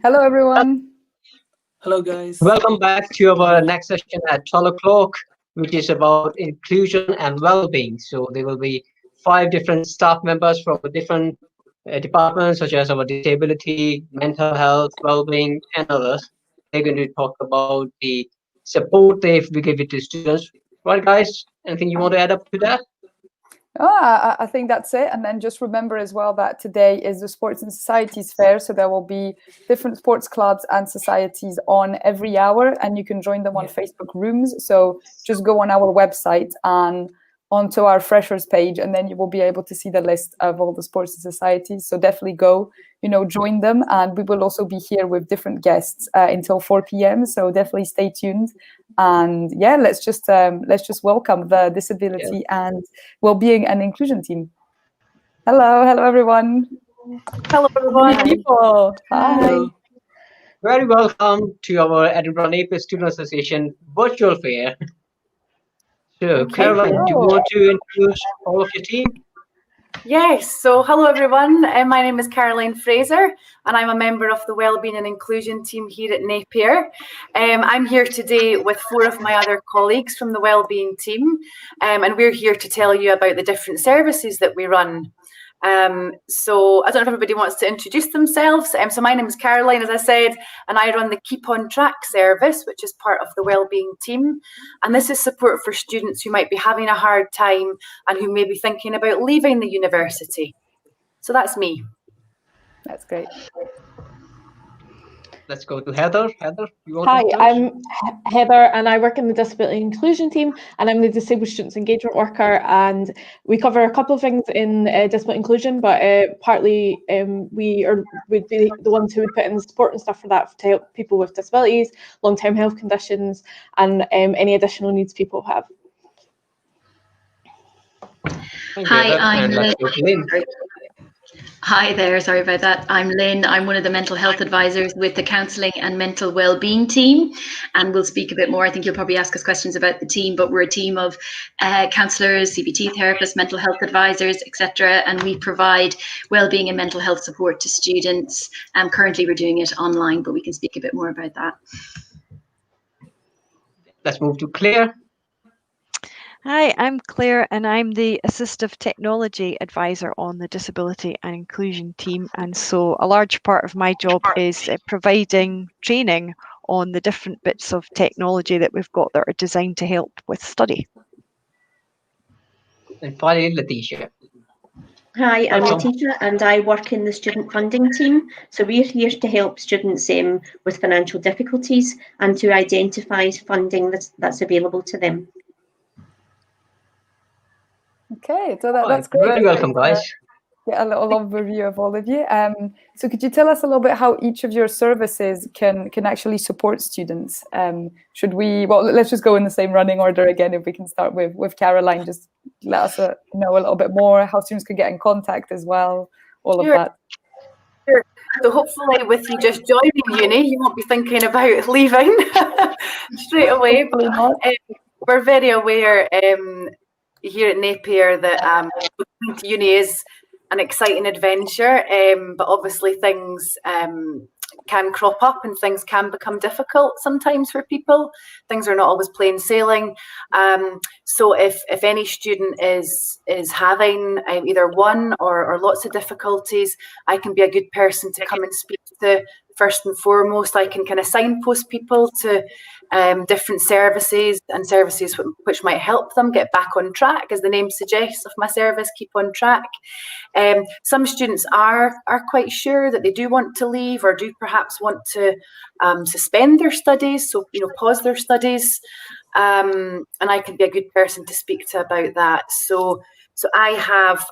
Hello, everyone. Hello, guys. Welcome back to our next session at 12 o'clock, which is about inclusion and well-being. So there will be 5 different staff members from different departments, such as our disability, mental health, well-being, and others. They're going to talk about the support we give it to students. Right, guys? Anything you want to add up to that? I think that's it. And then just remember as well that today is the Sports and Societies Fair. So there will be different sports clubs and societies on every hour, and you can join them on Facebook rooms. So just go on our website and onto our freshers page, and then you will be able to see the list of all the sports and societies. So definitely go, join them. And we will also be here with different guests until 4 p.m. So definitely stay tuned. And let's just welcome the disability and well-being and inclusion team. Hello, everyone. Hello, everyone. People. Hi. Very welcome to our Edinburgh Napier Student Association virtual fair. So, Caroline, do you want to introduce all of your team? Yes, so hello everyone. My name is Caroline Fraser and I'm a member of the Wellbeing and Inclusion team here at Napier. I'm here today with 4 of my other colleagues from the Wellbeing team, and we're here to tell you about the different services that we run. So I don't know if everybody wants to introduce themselves. So my name is Caroline, as I said, and I run the Keep on Track service, which is part of the Wellbeing team. And this is support for students who might be having a hard time and who may be thinking about leaving the university. So that's me. That's great. Let's go to Heather. Heather, you want Hi, to I'm Heather and I work in the Disability Inclusion team, and I'm the Disabled Students Engagement Worker, and we cover a couple of things in disability inclusion, but partly we'd be the ones who would put in the support and stuff for that to help people with disabilities, long-term health conditions, and any additional needs people have. Hi, I'm Lynn. Hi there, sorry about that. I'm Lynn. I'm one of the mental health advisors with the counselling and mental wellbeing team, and we'll speak a bit more. I think you'll probably ask us questions about the team, but we're a team of counsellors, CBT therapists, mental health advisors, etc., and we provide wellbeing and mental health support to students. Currently we're doing it online, but we can speak a bit more about that. Let's move to Claire. Hi, I'm Claire and I'm the Assistive Technology Advisor on the Disability and Inclusion team, and so a large part of my job is providing training on the different bits of technology that we've got that are designed to help with study. And finally, Letitia. Hi, I'm Letitia and I work in the student funding team. So we're here to help students with financial difficulties and to identify funding that's available to them. Okay, so that's great. Very welcome, guys. Get a little overview of all of you. So could you tell us a little bit how each of your services can actually support students? Let's just go in the same running order again. If we can start with Caroline, just let us know a little bit more how students could get in contact as well, all of that. Sure. So hopefully with you just joining uni, you won't be thinking about leaving straight away. But we're very aware here at Napier that going to uni is an exciting adventure, but obviously things can crop up and things can become difficult sometimes for people. Things are not always plain sailing. So if any student is having either one or lots of difficulties, I can be a good person to come and speak to. First and foremost, I can kind of signpost people to different services and services which might help them get back on track, as the name suggests of my service, Keep on Track. Some students are quite sure that they do want to leave or do perhaps want to suspend their studies, so pause their studies, and I can be a good person to speak to about that. So I have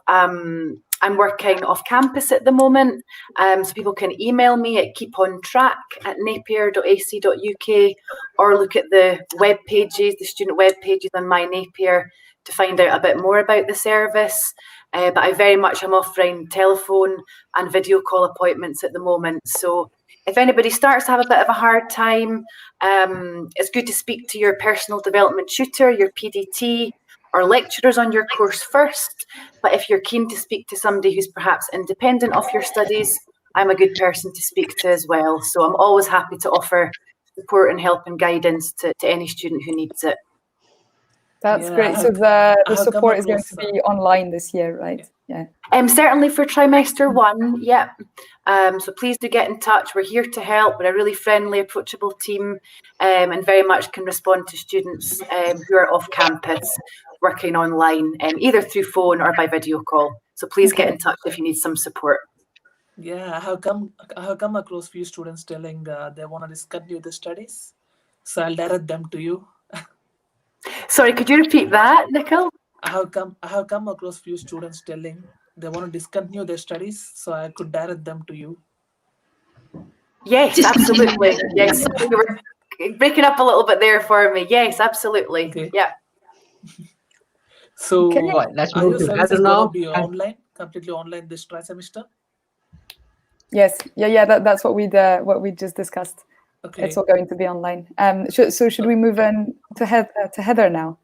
I'm working off campus at the moment, so people can email me at keepontrack@napier.ac.uk or look at the web pages, the student web pages on My Napier to find out a bit more about the service. But I very much am offering telephone and video call appointments at the moment. So if anybody starts to have a bit of a hard time, it's good to speak to your personal development tutor, your PDT, or lecturers on your course first. But if you're keen to speak to somebody who's perhaps independent of your studies, I'm a good person to speak to as well. So I'm always happy to offer support and help and guidance to any student who needs it. That's Yeah, great. So the support is going to be online this year, right? Yeah. Certainly for trimester 1, yeah. So please do get in touch. We're here to help. We're a really friendly, approachable team, and very much can respond to students who are off campus working online, either through phone or by video call. So please get in touch if you need some support. Yeah, I have come across few students telling they want to discontinue the studies, so I'll direct them to you. Sorry, could you repeat that, Nicole? I have come across few students telling they want to discontinue their studies, so I could direct them to you. Yes, absolutely. Yes, you were breaking up a little bit there for me. Yes, absolutely. Okay. Yeah. So Right, let's are move your to services Heather going now. to be online, completely online this trimester? Yes. Yeah. That's what we just discussed. Okay. It's all going to be online. So should we move on to Heather now?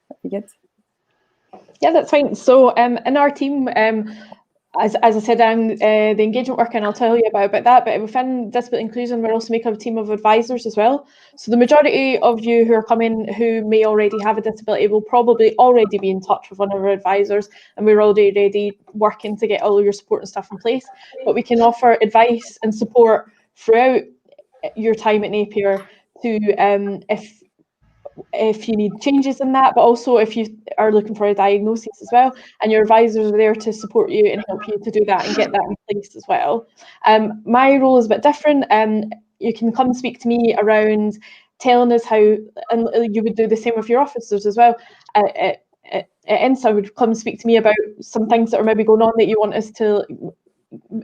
That'd be good. Yeah, that's fine. So in our team, as I said, I'm the engagement worker, and I'll tell you about that. But within disability inclusion, we're also making a team of advisors as well. So the majority of you who are coming who may already have a disability will probably already be in touch with one of our advisors, and we're already working to get all of your support and stuff in place. But we can offer advice and support throughout your time at Napier to if you need changes in that, but also if you are looking for a diagnosis as well, and your advisors are there to support you and help you to do that and get that in place as well. My role is a bit different. You can come and speak to me around telling us how, and you would do the same with your officers as well. At INSA would come and speak to me about some things that are maybe going on that you want us to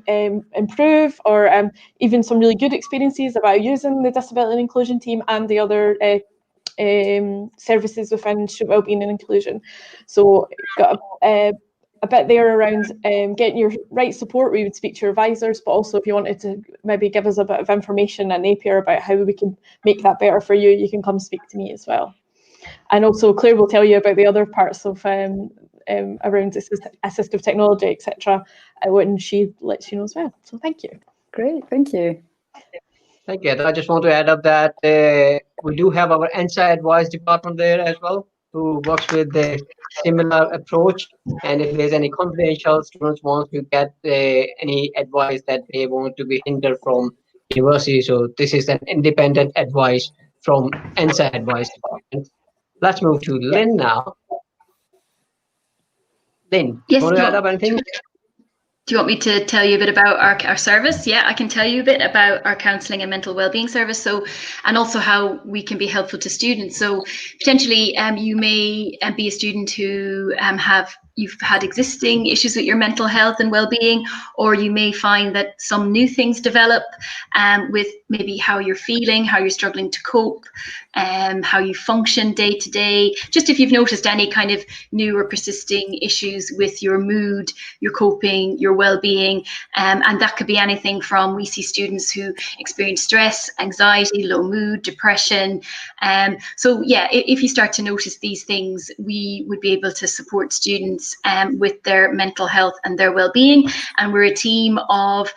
improve, or even some really good experiences about using the disability and inclusion team and the other services within student wellbeing and inclusion. So got a bit there around getting your right support. We would speak to your advisors, but also if you wanted to maybe give us a bit of information at Napier about how we can make that better for you, you can come speak to me as well. And also Claire will tell you about the other parts of around assistive technology, etc., when she lets you know as well. So thank you. Great, thank you. Thank you. I just want to add up that we do have our NSA advice department there as well, who works with the similar approach. And if there's any confidential students want to get any advice that they want to be hindered from university, so this is an independent advice from NSA advice department. Let's move to Lynn now. Lynn, Yes, want to add up anything? Do you want me to tell you a bit about our service? Yeah, I can tell you a bit about our counselling and mental wellbeing service. So, and also how we can be helpful to students. So potentially you may be a student who you've had existing issues with your mental health and well-being, or you may find that some new things develop with maybe how you're feeling, how you're struggling to cope, how you function day to day. Just if you've noticed any kind of new or persisting issues with your mood, your coping, your well-being, and that could be anything from, we see students who experience stress, anxiety, low mood, depression. So yeah, if you start to notice these things, we would be able to support students with their mental health and their well-being. And we're a team of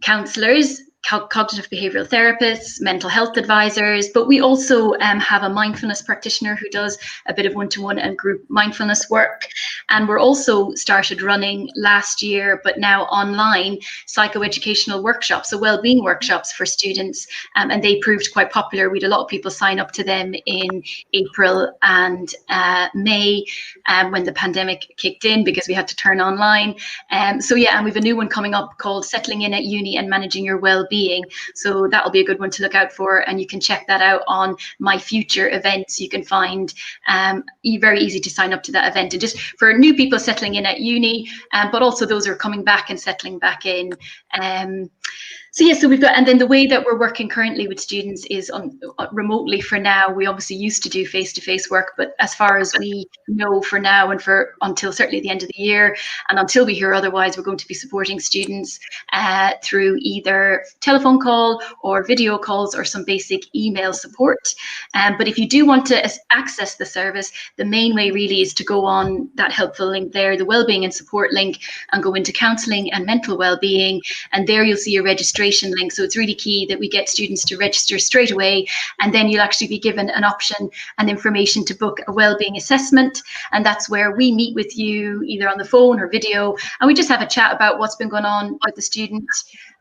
counsellors, cognitive behavioural therapists, mental health advisors, but we also have a mindfulness practitioner who does a bit of one-to-one and group mindfulness work. And we're also started running last year, but now online, psychoeducational workshops, so wellbeing workshops for students, and they proved quite popular. We had a lot of people sign up to them in April and May when the pandemic kicked in, because we had to turn online. So yeah, and we have a new one coming up called Settling In at Uni and Managing Your Wellbeing. So that'll be a good one to look out for, and you can check that out on My Future events. You can find very easy to sign up to that event, and just for new people settling in at uni, but also those who are coming back and settling back in. So yeah, so we've got, and then the way that we're working currently with students is on remotely for now. We obviously used to do face-to-face work, but as far as we know for now and for until certainly the end of the year, and until we hear otherwise, we're going to be supporting students through either telephone call or video calls or some basic email support. But if you do want to access the service, the main way really is to go on that helpful link there, the Wellbeing and Support link, and go into counselling and mental wellbeing, and there you'll see a registration link. So it's really key that we get students to register straight away, and then you'll actually be given an option and information to book a wellbeing assessment, and that's where we meet with you either on the phone or video, and we just have a chat about what's been going on with the student,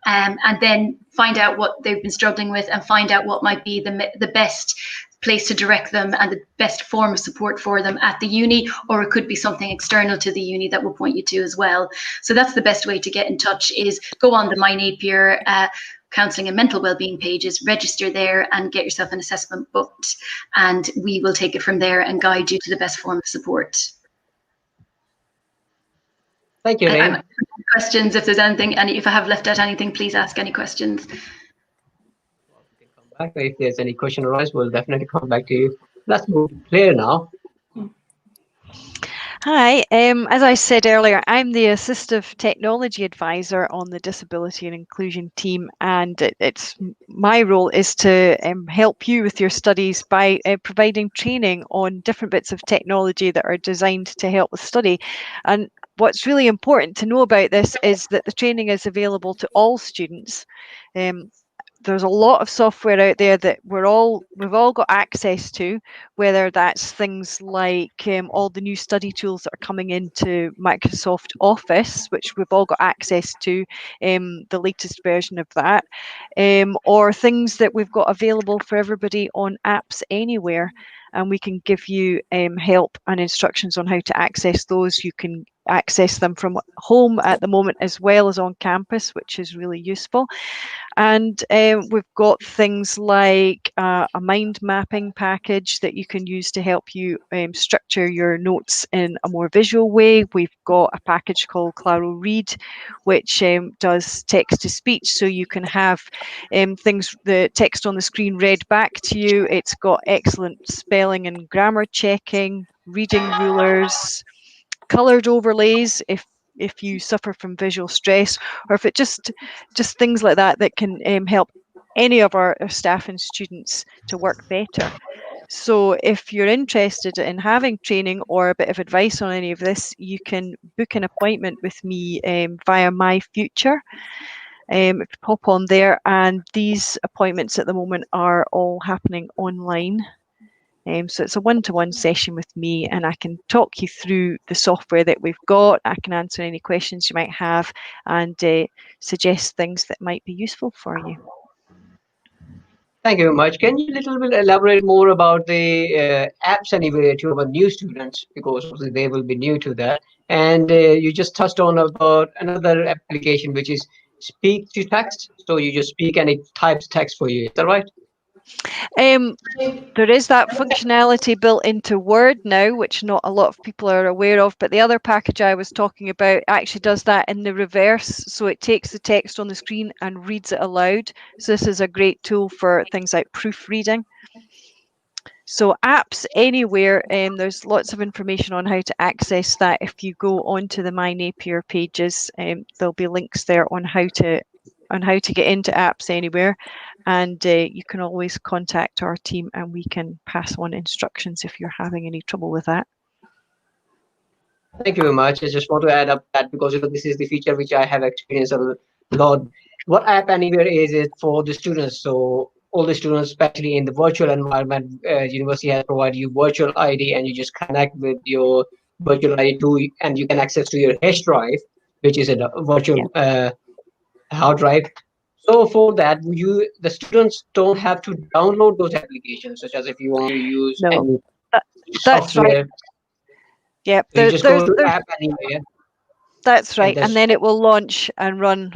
and then find out what they've been struggling with and find out what might be the best place to direct them and the best form of support for them at the uni, or it could be something external to the uni that we'll point you to as well. So that's the best way to get in touch, is go on the My Napier counselling and mental wellbeing pages, register there and get yourself an assessment booked, and we will take it from there and guide you to the best form of support. Thank you, Lynn. Questions, if there's anything, and if I have left out anything, please ask any questions. Back. If there's any question arise, we'll definitely come back to you. Let's move to Claire now. Hi, as I said earlier, I'm the Assistive Technology Advisor on the Disability and Inclusion team, and it's my role is to help you with your studies by providing training on different bits of technology that are designed to help with study. And what's really important to know about this is that the training is available to all students. There's a lot of software out there that we've all got access to, whether that's things like all the new study tools that are coming into Microsoft Office, which we've all got access to, the latest version of that, or things that we've got available for everybody on Apps Anywhere, and we can give you help and instructions on how to access those. You can access them from home at the moment as well as on campus, which is really useful. And we've got things like a mind mapping package that you can use to help you structure your notes in a more visual way. We've got a package called Claro Read, which does text to speech, so you can have the text on the screen read back to you. It's got excellent spelling and grammar checking, reading rulers, coloured overlays if you suffer from visual stress, or if it just things like that can help any of our staff and students to work better. So if you're interested in having training or a bit of advice on any of this, you can book an appointment with me via My Future. Pop on there, and these appointments at the moment are all happening online. So it's a one-to-one session with me, and I can talk you through the software that we've got. I can answer any questions you might have and suggest things that might be useful for you. Thank you very much. Can you a little bit elaborate more about the Apps Anywhere to our new students, because they will be new to that? And you just touched on about another application, which is speak to text. So you just speak and it types text for you. Is that right? There is that functionality built into Word now, which not a lot of people are aware of, but the other package I was talking about actually does that in the reverse. So it takes the text on the screen and reads it aloud. So this is a great tool for things like proofreading. So Apps Anywhere, there's lots of information on how to access that. If you go onto the My Napier pages, there'll be links there on how to get into Apps Anywhere, and you can always contact our team and we can pass on instructions if you're having any trouble with that. Thank you very much. I just want to add up that, because this is the feature which I have experienced a lot. What App Anywhere is for the students. So all the students, especially in the virtual environment, university has provided you virtual ID, and you just connect with your virtual ID to, and you can access to your H drive, which is a virtual hard drive. So for that, the students don't have to download those applications, such as if you want to use any that's software. right. Yeah, you just go to App Anywhere. That's right, and then it will launch and run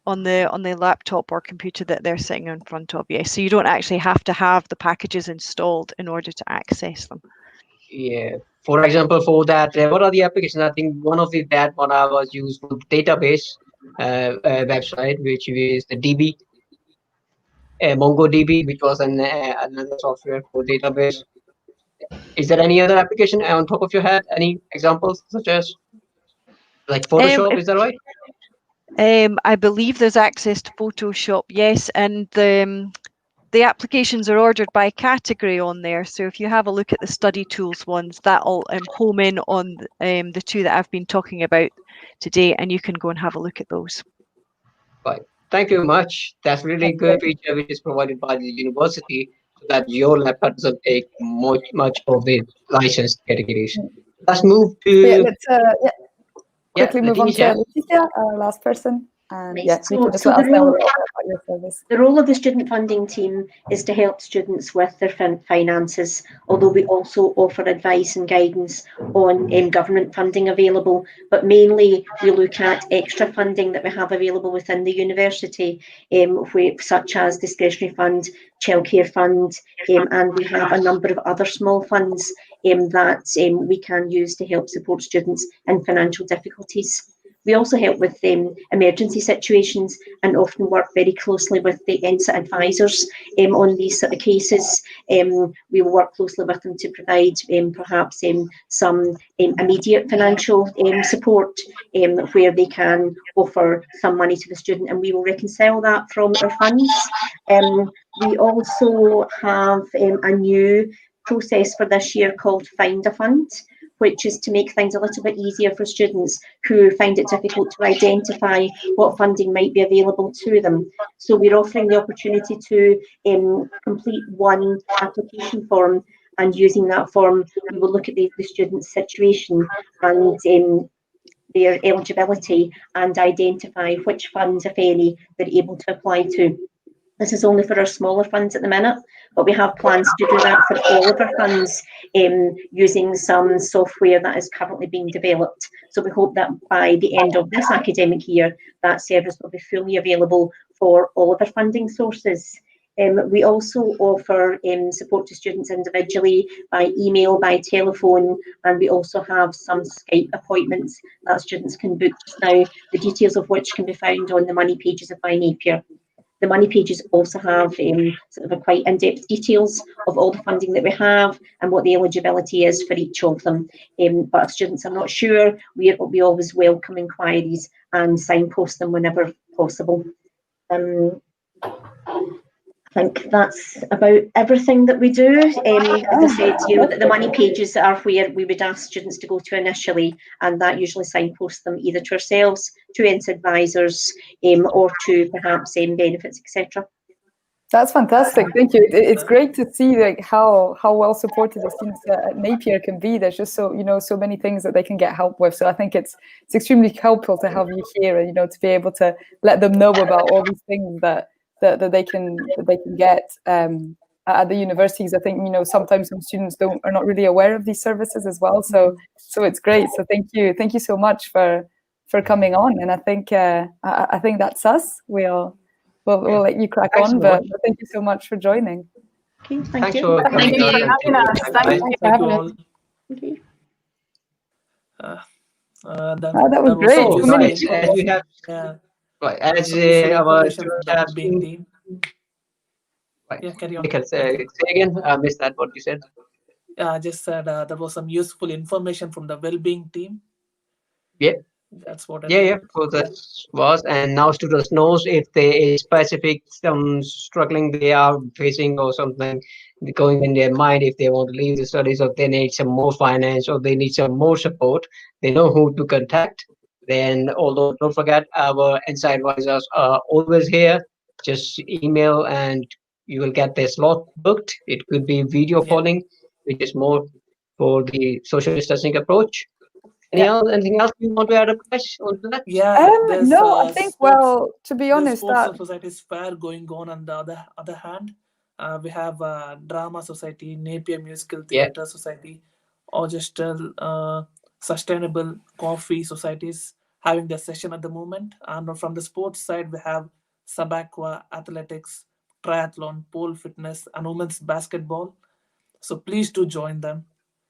on the laptop or computer that they're sitting in front of you. So you don't actually have to have the packages installed in order to access them. Yeah. For example, for that, what are the applications? I think one of that one I was used for database. website, which is the DB, MongoDB, which was another software for database. Is there any other application on top of your head? Any examples such as like Photoshop? Is that right? I believe there's access to Photoshop, yes, and the applications are ordered by category on there. So if you have a look at the study tools ones, that'll home in on the two that I've been talking about today, and you can go and have a look at those. Right. Thank you very much. That's really good feature which is provided by the university, so that your laptop doesn't take much of the licensed categories. Let's move to. Yeah, let's quickly move on to Leticia. Leticia, our last person. And Nice. yeah, you can just So let us the know role- about your service. The role of the student funding team is to help students with their finances, although we also offer advice and guidance on government funding available, but mainly we look at extra funding that we have available within the university, such as discretionary fund, childcare fund, and we have a number of other small funds that we can use to help support students in financial difficulties. We also help with emergency situations and often work very closely with the ENSA advisors on these sort of cases. We will work closely with them to provide perhaps some immediate financial support where they can offer some money to the student, and we will reconcile that from our funds. We also have a new process for this year called Find a Fund, which is to make things a little bit easier for students who find it difficult to identify what funding might be available to them. So we're offering the opportunity to complete one application form, and using that form, we will look at the student's situation and their eligibility and identify which funds, if any, they're able to apply to. This is only for our smaller funds at the minute, but we have plans to do that for all of our funds using some software that is currently being developed. So we hope that by the end of this academic year, that service will be fully available for all of our funding sources. We also offer support to students individually by email, by telephone, and we also have some Skype appointments that students can book just now, the details of which can be found on the money pages of My Napier. The money pages also have sort of a quite in-depth details of all the funding that we have and what the eligibility is for each of them. But if students are not sure, we always welcome inquiries and signpost them whenever possible. I think that's about everything that we do. As I said, the money pages are where we would ask students to go to initially, and that usually signposts them either to ourselves, to ENS advisors, or to perhaps benefits, etc. That's fantastic. Thank you. It's great to see like how well supported the students at Napier can be. There's just so many things that they can get help with. So I think it's extremely helpful to have you here and to be able to let them know about all these things that they can get at the universities. I think sometimes some students are not really aware of these services as well. So it's great. So thank you so much for coming on. And I think that's us. We'll let you crack on, but thank you so much for joining. Okay, Thanks for coming. Thank you for having us. Thank you all. Okay. That was great. some useful Right, as we have, right, as some useful our information from students the have Wellbeing seen, team. right. Yeah, carry on. Nikhil, say again. I missed that. What you said. I just said there was some useful information from the Wellbeing team. Yeah. That's what I Yeah. So that was, and now students knows if there is specific some struggling they are facing or something going in their mind, if they want to leave the studies or they need some more finance or they need some more support, they know who to contact. Then, although don't forget, our inside advisors are always here. Just email and you will get their slot booked. It could be video calling, which is more for the social distancing approach. Anything else you want to add, Prakash, onto that? Yeah, there's no, I think to be honest, sports societies fair going on the other hand, we have drama society, Napier Musical Theatre Society, or just sustainable coffee societies having their session at the moment. And from the sports side, we have Sabaqua, athletics, triathlon, pole fitness, and women's basketball. So please do join them.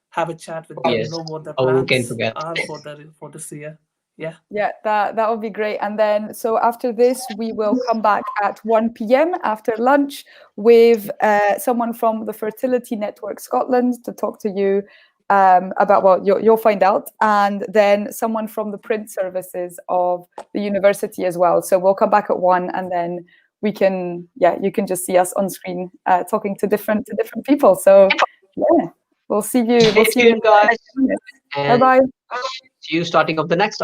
Have a chat with them. Yes. Know what the How we can plans forget. are for this year. Yeah. Yeah, that would be great. And then, so after this, we will come back at 1 p.m. after lunch with someone from the Fertility Network Scotland to talk to you about, well, you'll find out, and then someone from the print services of the university as well. So we'll come back at 1, and then we can, you can just see us on screen talking to different people. So yeah, we'll see you. Stay tuned, guys. Bye bye. See you starting of the next